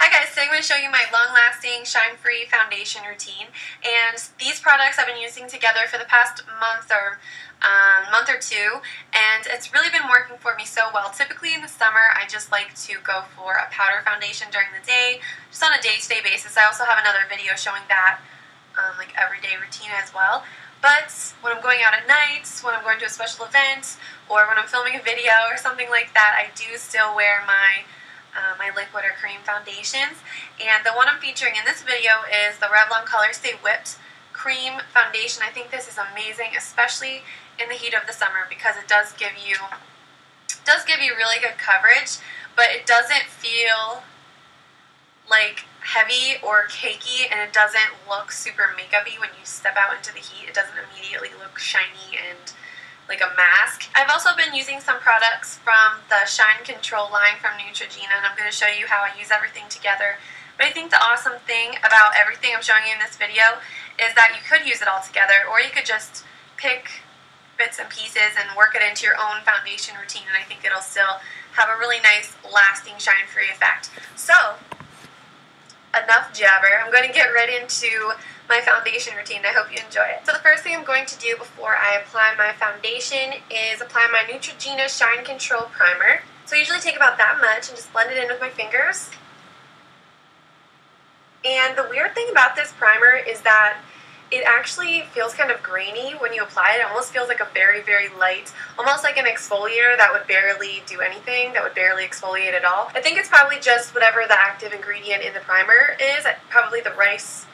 Hi guys, today I'm going to show you my long-lasting, shine-free foundation routine, and these products I've been using together for the past month or two, and it's really been working for me so well. Typically in the summer, I just like to go for a powder foundation during the day, just on a day-to-day basis. I also have another video showing that, like everyday routine as well. But when I'm going out at night, when I'm going to a special event, or when I'm filming a video or something like that, I do still wear my liquid or cream foundations. And the one I'm featuring in this video is the Revlon Colorstay Whipped Cream Foundation. I think this is amazing, especially in the heat of the summer, because it does give you really good coverage, but it doesn't feel like heavy or cakey, and it doesn't look super makeup-y when you step out into the heat. It doesn't immediately look shiny and like a mask. I've also been using some products from the Shine Control line from Neutrogena, and I'm going to show you how I use everything together. But I think the awesome thing about everything I'm showing you in this video is that you could use it all together, or you could just pick bits and pieces and work it into your own foundation routine, and I think it'll still have a really nice, lasting, shine-free effect. So, enough jabber. I'm going to get right into my foundation routine. I hope you enjoy it. So the first thing I'm going to do before I apply my foundation is apply my Neutrogena Shine Control Primer. So I usually take about that much and just blend it in with my fingers. And the weird thing about this primer is that it actually feels kind of grainy when you apply it. It almost feels like a very, very light, almost like an exfoliator that would barely do anything, that would barely exfoliate at all. I think it's probably just whatever the active ingredient in the primer is, probably the rice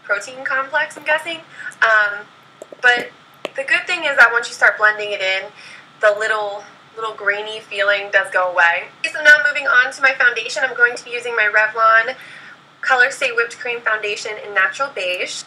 protein complex, I'm guessing. But the good thing is that once you start blending it in, the little grainy feeling does go away. Okay, so now moving on to my foundation, I'm going to be using my Revlon Colorstay Whipped Cream Foundation in Natural Beige.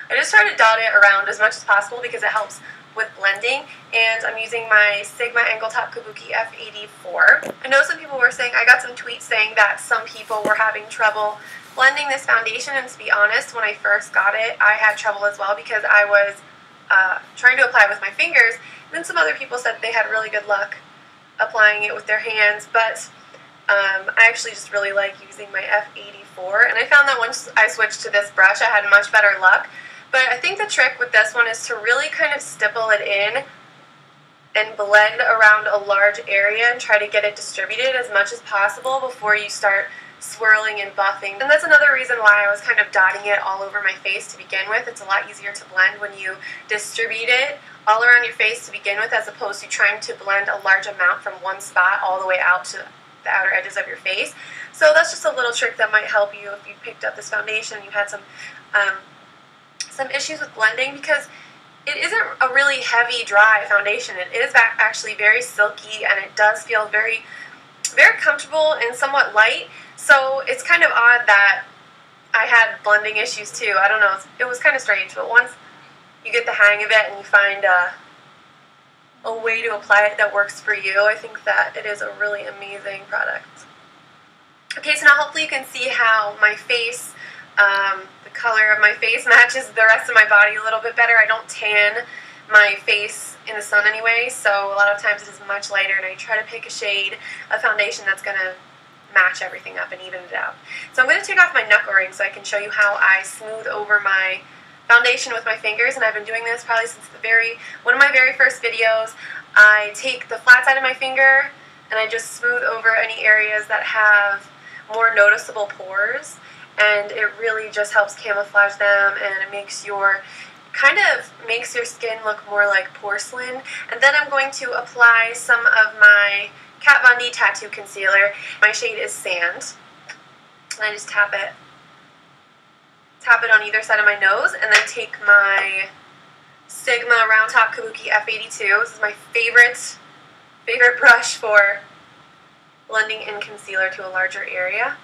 I just try to dot it around as much as possible because it helps with blending, and I'm using my Sigma Angle Top Kabuki F84. I know some people were saying, I got some tweets saying that some people were having trouble blending this foundation, and to be honest, when I first got it, I had trouble as well because I was trying to apply it with my fingers, and then some other people said they had really good luck applying it with their hands, but I actually just really like using my F84, and I found that once I switched to this brush, I had much better luck. But I think the trick with this one is to really kind of stipple it in and blend around a large area and try to get it distributed as much as possible before you start swirling and buffing. And that's another reason why I was kind of dotting it all over my face to begin with. It's a lot easier to blend when you distribute it all around your face to begin with, as opposed to trying to blend a large amount from one spot all the way out to the outer edges of your face. So that's just a little trick that might help you if you picked up this foundation and you had some issues with blending, because it isn't a really heavy, dry foundation. It is actually very silky, and it does feel very, very comfortable and somewhat light. So it's kind of odd that I had blending issues too. I don't know. It was kind of strange, but once you get the hang of it and you find a way to apply it that works for you, I think that it is a really amazing product. Okay, so now hopefully you can see how my face, the color of my face matches the rest of my body a little bit better. I don't tan my face in the sun anyway, so a lot of times it is much lighter, and I try to pick a shade of foundation that's going to match everything up and even it out. So I'm going to take off my knuckle ring so I can show you how I smooth over my foundation with my fingers, and I've been doing this probably since one of my very first videos. I take the flat side of my finger and I just smooth over any areas that have more noticeable pores, and it really just helps camouflage them, and it makes your skin look more like porcelain. And then I'm going to apply some of my Kat Von D Tattoo Concealer. My shade is Sand, and I just tap it on either side of my nose, and then take my Sigma Round Top Kabuki F82. This is my favorite brush for blending in concealer to a larger area.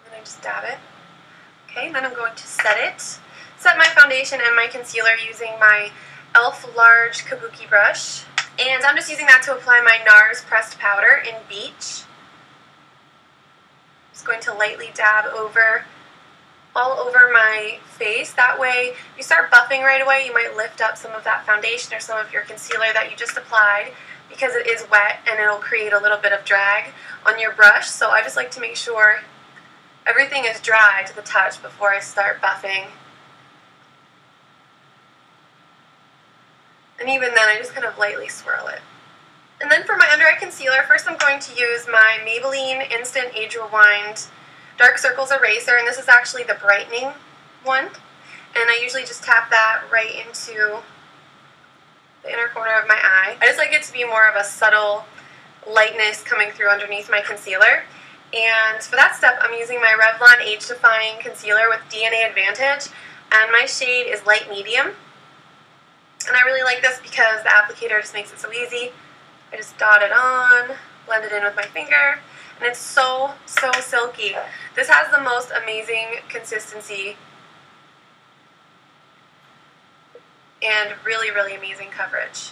And I just dab it. Okay, and then I'm going to set my foundation and my concealer using my e.l.f. large kabuki brush. And I'm just using that to apply my NARS pressed powder in Beach. Just going to lightly dab over all over my face. That way, if you start buffing right away, you might lift up some of that foundation or some of your concealer that you just applied, because it is wet and it'll create a little bit of drag on your brush. So I just like to make sure everything is dry to the touch before I start buffing. And even then, I just kind of lightly swirl it. And then for my under eye concealer, first I'm going to use my Maybelline Instant Age Rewind Dark Circles Eraser, and this is actually the brightening one. And I usually just tap that right into the inner corner of my eye. I just like it to be more of a subtle lightness coming through underneath my concealer. And for that step, I'm using my Revlon Age Defying Concealer with DNA Advantage, and my shade is Light Medium. And I really like this because the applicator just makes it so easy. I just dot it on, blend it in with my finger, and it's so, so silky. This has the most amazing consistency and really, really amazing coverage.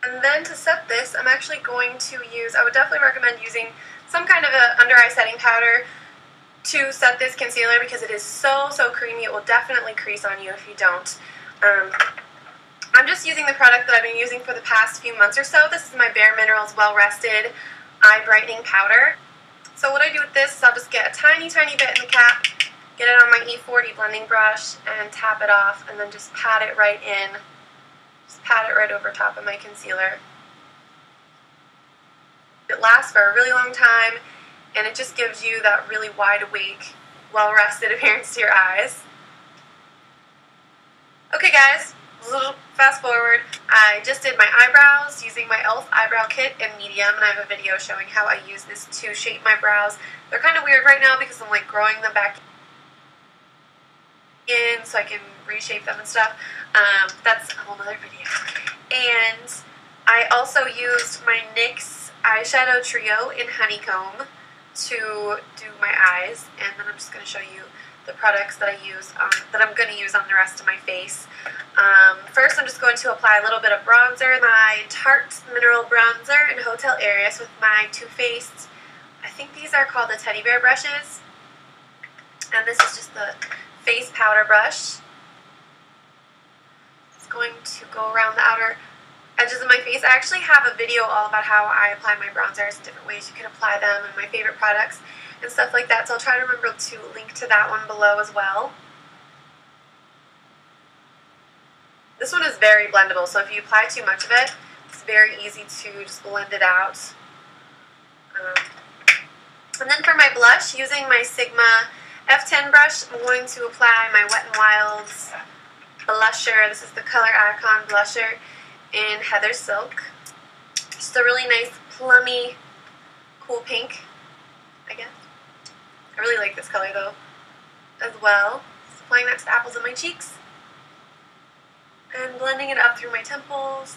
And then to set this, I'm actually going to use, I would definitely recommend using some kind of a under eye setting powder to set this concealer, because it is so, so creamy. It will definitely crease on you if you don't. I'm just using the product that I've been using for the past few months or so. This is my Bare Minerals Well Rested Eye Brightening Powder. So what I do with this is I'll just get a tiny, tiny bit in the cap, get it on my E40 blending brush, and tap it off, and then just pat it right in. Just pat it right over top of my concealer. It lasts for a really long time, and it just gives you that really wide awake, well-rested appearance to your eyes. Okay guys, a little fast forward. I just did my eyebrows using my e.l.f. eyebrow kit in medium, and I have a video showing how I use this to shape my brows. They're kind of weird right now because I'm like growing them back in so I can reshape them and stuff. That's a whole other video. And I also used my NYX eyeshadow trio in Honeycomb to do my eyes, and then I'm just going to show you the products that I use, that I'm going to use on the rest of my face. First, I'm just going to apply a little bit of bronzer, my Tarte Mineral Bronzer in Hotel Aries with my Too Faced, I think these are called the Teddy Bear brushes, and this is just the face powder brush. It's going to go around the outer edges of my face. I actually have a video all about how I apply my bronzers and different ways you can apply them and my favorite products and stuff like that, so I'll try to remember to link to that one below as well. This one is very blendable, so if you apply too much of it, it's very easy to just blend it out. And then for my blush, using my Sigma F10 brush, I'm going to apply my Wet n Wild's blusher. This is the Color Icon blusher in Heather Silk. Just a really nice, plummy, cool pink, I guess. I really like this color though, as well. Just applying that to the apples of my cheeks and blending it up through my temples.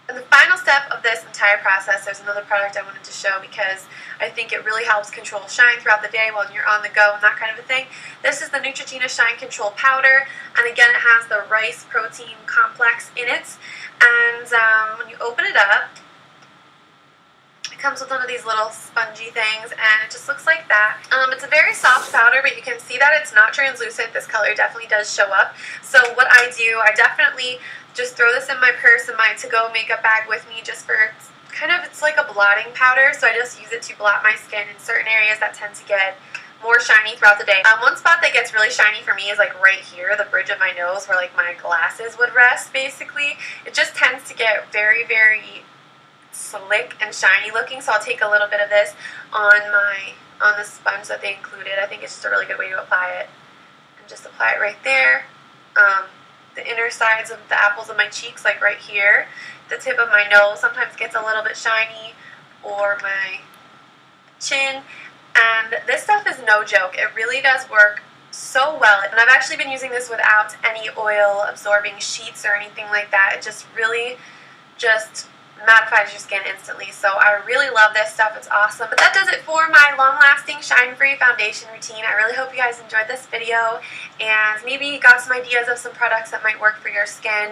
And the final step of this entire process, there's another product I wanted to show because I think it really helps control shine throughout the day while you're on the go and that kind of a thing. This is the Neutrogena Shine Control Powder, and again it has the rice protein complex in it. And when you open it up, it comes with one of these little spongy things, and it just looks like that. It's a very soft powder, but you can see that it's not translucent. This color definitely does show up. So what I do, I definitely just throw this in my purse and my to-go makeup bag with me just for kind of, it's like a blotting powder, so I just use it to blot my skin in certain areas that tend to get more shiny throughout the day. One spot that gets really shiny for me is like right here, the bridge of my nose where like my glasses would rest basically. It just tends to get very, very slick and shiny looking, so I'll take a little bit of this on the sponge that they included. I think it's just a really good way to apply it. And just apply it right there. The inner sides of the apples of my cheeks, like right here. The tip of my nose sometimes gets a little bit shiny, or my chin. And this stuff is no joke. It really does work so well. And I've actually been using this without any oil absorbing sheets or anything like that. It just really just mattifies your skin instantly. So I really love this stuff. It's awesome. But that does it for my long-lasting shine-free foundation routine. I really hope you guys enjoyed this video and maybe got some ideas of some products that might work for your skin.